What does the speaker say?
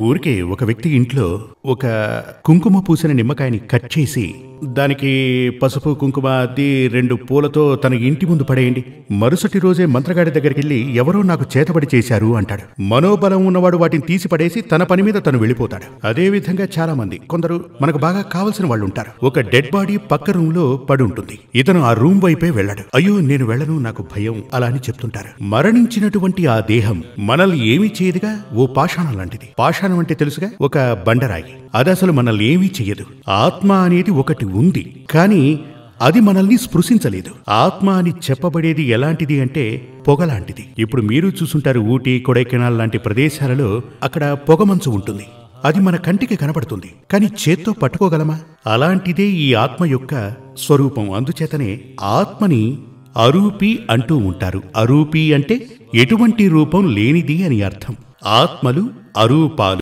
ఊరికే ఒక వ్యక్తి ఇంట్లో ఒక కుంకుమ పూసిన నిమ్మకాయని కట్ చేసి దానికి పసుపు కుంకుమ అద్ది 2 పూలతో తన ఇంటి ముందు పడేయండి, మరుసటి రోజే మంత్రగాడి దగ్గరికి వెళ్ళి ఎవరో నాకు చేతబడి చేశారు అంటాడు. మనోబలం ఉన్నవాడు వాటిని తీసి పడేసి తన పని మీద తను వెళ్ళిపోతాడు. అదే విధంగా చాలా మంది, కొందరు మనకు బాగా కావలసిన వాళ్ళు ఉంటారు. ఒక డెడ్ బాడీ పక్క రూమ్ లో పడి ఉంటుంది. ఇతను ఆ రూమ్ వైపే వెళ్ళాడు. అయ్యో నేను వెళ్ళను, నాకు భయం అలా అని చెప్తుంటారు. మరణించినటువంటి ఆ దేహం మనల్ని ఏమీ చేయదుగా, ఓ పాషాణం లాంటిది. పాషాణం అంటే తెలుసుగా, ఒక బండరాయి. అది అసలు మనల్ని ఏమీ చెయ్యదు. ఆత్మ అనేది ఒకటి ఉంది, కానీ అది మనల్ని స్పృశించలేదు. ఆత్మ అని చెప్పబడేది ఎలాంటిది అంటే పొగలాంటిది. ఇప్పుడు మీరు చూసుంటారు, ఊటీ కొడైకెనాల్ లాంటి ప్రదేశాలలో అక్కడ పొగమంచు ఉంటుంది. అది మన కంటికి కనబడుతుంది, కానీ చేత్తో పట్టుకోగలమా? అలాంటిదే ఈ ఆత్మ యొక్క స్వరూపం. అందుచేతనే ఆత్మని అరూపి అంటూ ఉంటారు. అరూపి అంటే ఎటువంటి రూపం లేనిది అని అర్థం. ఆత్మలు అరూపాలు.